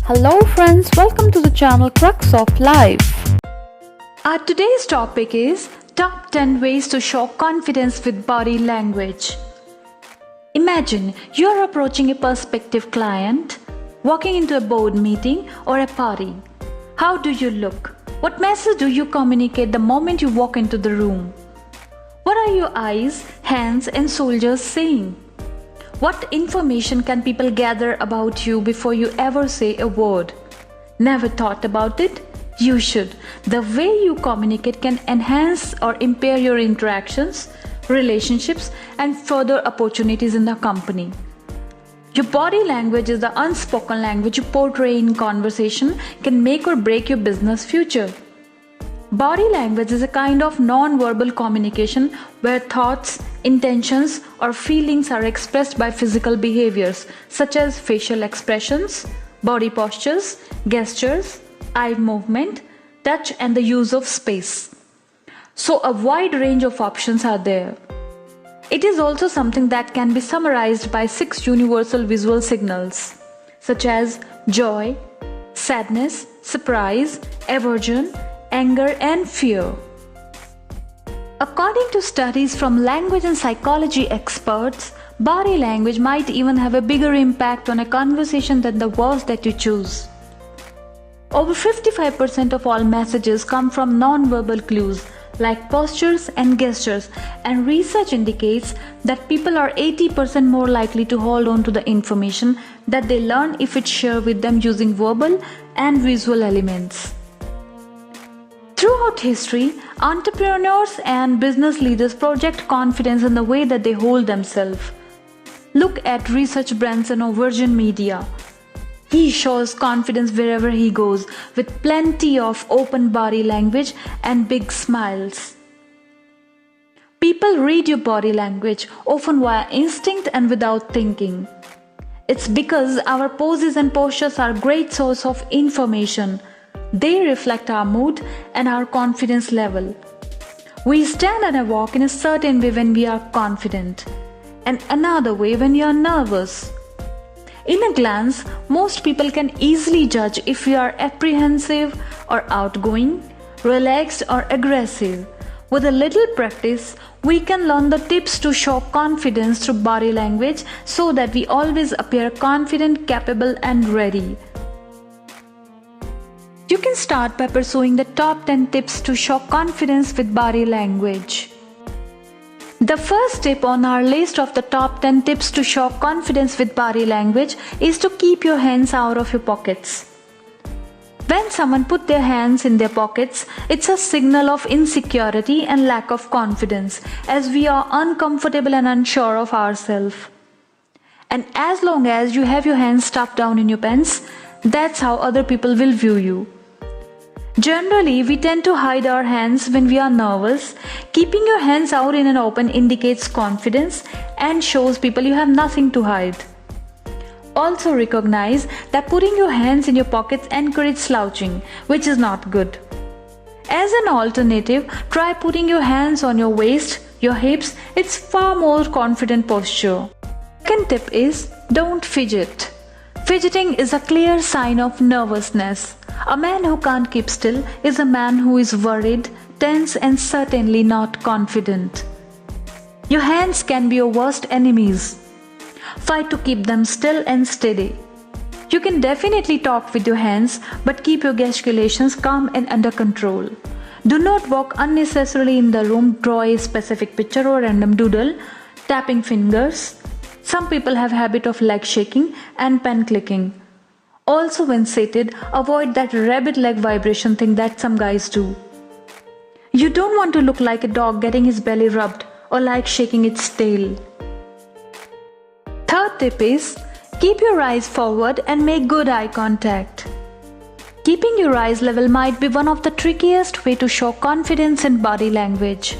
Hello friends, welcome to the channel Crux of Life. Our today's topic is Top 10 Ways to Show Confidence with Body Language. Imagine you're approaching a prospective client, walking into a board meeting or a party. How do you look? What message do you communicate the moment you walk into the room? What are your eyes, hands, and shoulders saying? What information can people gather about you before you ever say a word? Never thought about it? You should. The way you communicate can enhance or impair your interactions, relationships, and further opportunities in the company. Your body language is the unspoken language you portray in conversation, can make or break your business future. Body language is a kind of non-verbal communication where thoughts, intentions, or feelings are expressed by physical behaviors such as facial expressions, body postures, gestures, eye movement, touch, and the use of space. So a wide range of options are there. It is also something that can be summarized by 6 universal visual signals such as joy, sadness, surprise, aversion, anger, and fear. According to studies from language and psychology experts, body language might even have a bigger impact on a conversation than the words that you choose. Over 55% of all messages come from non-verbal clues like postures and gestures, and research indicates that people are 80% more likely to hold on to the information that they learn if it's shared with them using verbal and visual elements. Throughout history, entrepreneurs and business leaders project confidence in the way that they hold themselves. Look at Research Branson of Virgin Media. He shows confidence wherever he goes, with plenty of open body language and big smiles. People read your body language, often via instinct and without thinking. It's because our poses and postures are a great source of information. They reflect our mood and our confidence level. We stand and walk in a certain way when we are confident, and another way when we are nervous. In a glance, most people can easily judge if we are apprehensive or outgoing, relaxed or aggressive. With a little practice, we can learn the tips to show confidence through body language so that we always appear confident, capable, and ready. You can start by pursuing the top 10 tips to show confidence with body language. The first tip on our list of the top 10 tips to show confidence with body language is to keep your hands out of your pockets. When someone puts their hands in their pockets, it's a signal of insecurity and lack of confidence, as we are uncomfortable and unsure of ourselves. And as long as you have your hands stuffed down in your pants, that's how other people will view you. Generally, we tend to hide our hands when we are nervous. Keeping your hands out in an open indicates confidence and shows people you have nothing to hide. Also recognize that putting your hands in your pockets encourages slouching, which is not good. As an alternative, try putting your hands on your waist, your hips. It's far more confident posture. Second tip is don't fidget. Fidgeting is a clear sign of nervousness. A man who can't keep still is a man who is worried, tense, and certainly not confident. Your hands can be your worst enemies. Fight to keep them still and steady. You can definitely talk with your hands, but keep your gesticulations calm and under control. Do not walk unnecessarily in the room, draw a specific picture or random doodle, tapping fingers. Some people have a habit of leg shaking and pen clicking. Also, when seated, avoid that rabbit leg vibration thing that some guys do. You don't want to look like a dog getting his belly rubbed or like shaking its tail. Third tip is keep your eyes forward and make good eye contact. Keeping your eyes level might be one of the trickiest ways to show confidence in body language.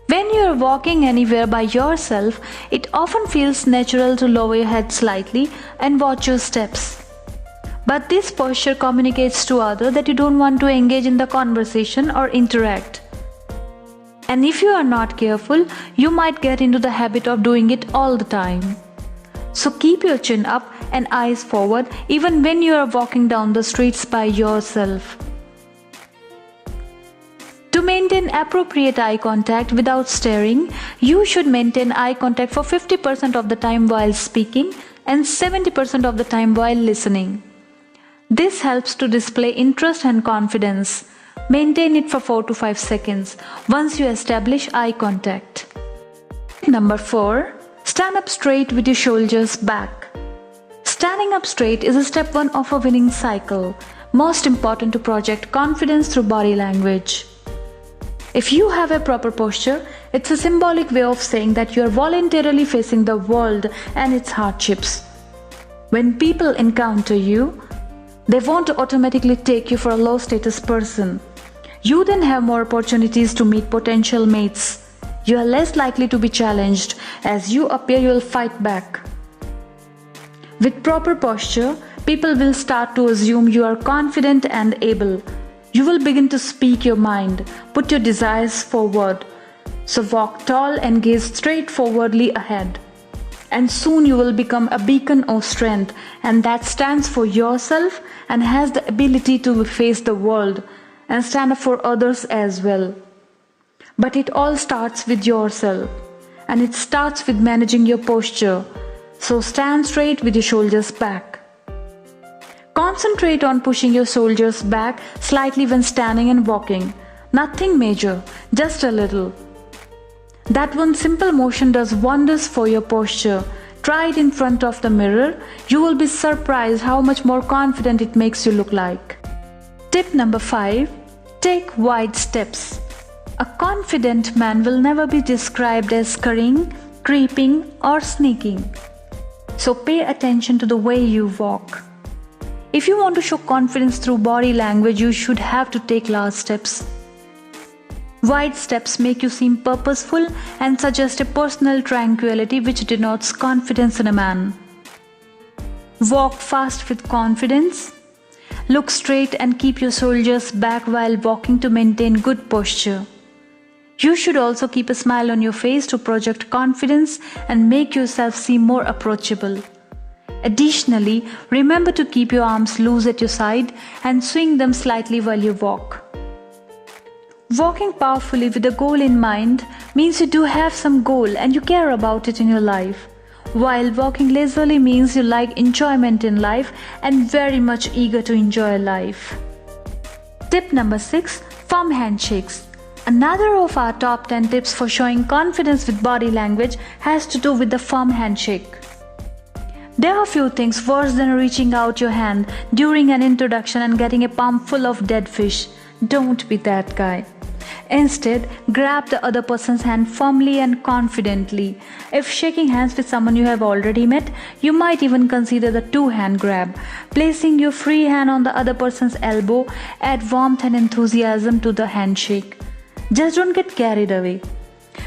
When you are walking anywhere by yourself, it often feels natural to lower your head slightly and watch your steps. But this posture communicates to others that you don't want to engage in the conversation or interact. And if you are not careful, you might get into the habit of doing it all the time. So keep your chin up and eyes forward even when you are walking down the streets by yourself. To maintain appropriate eye contact without staring, you should maintain eye contact for 50% of the time while speaking and 70% of the time while listening. This helps to display interest and confidence. Maintain it for 4 to 5 seconds once you establish eye contact. Number 4. Stand up straight with your shoulders back. Standing up straight is a step 1 of a winning cycle. Most important to project confidence through body language. If you have a proper posture, it's a symbolic way of saying that you are voluntarily facing the world and its hardships. When people encounter you, they won't automatically take you for a low status person. You then have more opportunities to meet potential mates. You are less likely to be challenged. As you appear, you will fight back. With proper posture, people will start to assume you are confident and able. You will begin to speak your mind, put your desires forward. So walk tall and gaze straightforwardly ahead. And soon you will become a beacon of strength, and that stands for yourself and has the ability to face the world and stand up for others as well. But it all starts with yourself, and it starts with managing your posture. So stand straight with your shoulders back. Concentrate on pushing your shoulders back slightly when standing and walking. Nothing major, just a little. That one simple motion does wonders for your posture. Try it in front of the mirror. You will be surprised how much more confident it makes you look like. Tip number 5. Take wide steps. A confident man will never be described as scurrying, creeping, or sneaking. So pay attention to the way you walk. If you want to show confidence through body language, you should have to take large steps. Wide steps make you seem purposeful and suggest a personal tranquility which denotes confidence in a man. Walk fast with confidence. Look straight and keep your shoulders back while walking to maintain good posture. You should also keep a smile on your face to project confidence and make yourself seem more approachable. Additionally, remember to keep your arms loose at your side and swing them slightly while you walk. Walking powerfully with a goal in mind means you do have some goal and you care about it in your life. While walking lazily means you like enjoyment in life and very much eager to enjoy life. Tip number 6. Firm handshakes. Another of our top 10 tips for showing confidence with body language has to do with the firm handshake. There are few things worse than reaching out your hand during an introduction and getting a palm full of dead fish. Don't be that guy. Instead, grab the other person's hand firmly and confidently. If shaking hands with someone you have already met, you might even consider the two-hand grab. Placing your free hand on the other person's elbow adds warmth and enthusiasm to the handshake. Just don't get carried away.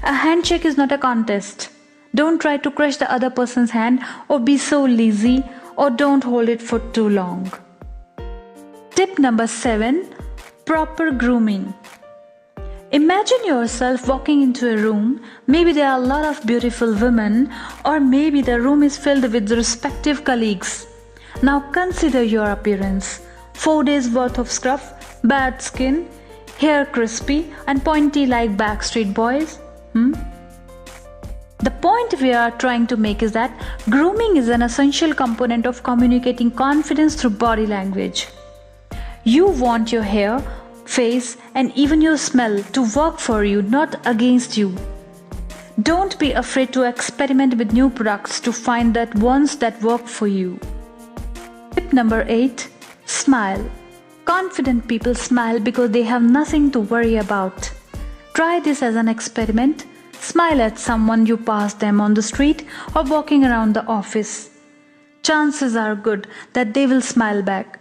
A handshake is not a contest. Don't try to crush the other person's hand or be so lazy, or don't hold it for too long. Tip number 7. Proper grooming. Imagine yourself walking into a room. Maybe there are a lot of beautiful women, or maybe the room is filled with respective colleagues. Now consider your appearance. 4 days worth of scruff, bad skin, hair crispy and pointy like Backstreet Boys. The point we are trying to make is that grooming is an essential component of communicating confidence through body language. You want your hair, face, and even your smell to work for you, not against you. Don't be afraid to experiment with new products to find that ones that work for you. Tip number 8. Smile. Confident people smile because they have nothing to worry about. Try this as an experiment. Smile at someone you pass them on the street or walking around the office. Chances are good that they will smile back.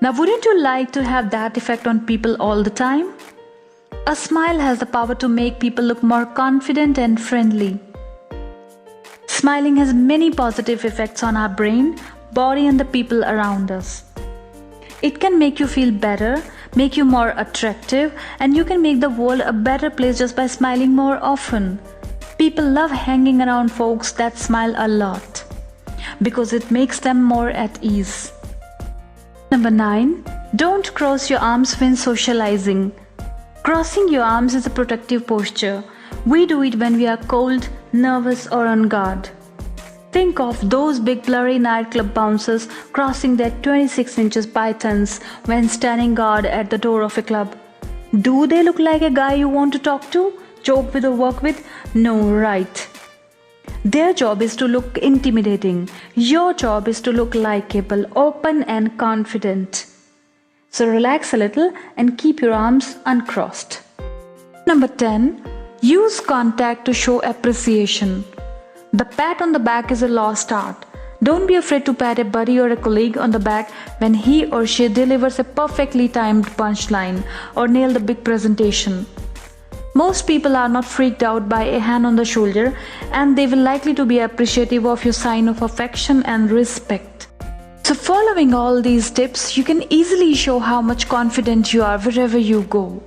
Now, wouldn't you like to have that effect on people all the time? A smile has the power to make people look more confident and friendly. Smiling has many positive effects on our brain, body, and the people around us. It can make you feel better, make you more attractive, and you can make the world a better place just by smiling more often. People love hanging around folks that smile a lot. because it makes them more at ease. Number 9. Don't cross your arms when socializing. Crossing your arms is a protective posture. We do it when we are cold, nervous, or on guard. Think of those big blurry nightclub bouncers crossing their 26 inches pythons when standing guard at the door of a club. Do they look like a guy you want to talk to, joke with, or work with? No, right. Their job is to look intimidating. Your job is to look likable, open, and confident. So relax a little and keep your arms uncrossed. Number 10. Use contact to show appreciation. The pat on the back is a lost art. Don't be afraid to pat a buddy or a colleague on the back when he or she delivers a perfectly timed punchline or nails the big presentation. Most people are not freaked out by a hand on the shoulder, and they will likely to be appreciative of your sign of affection and respect. So following all these tips, you can easily show how much confident you are wherever you go.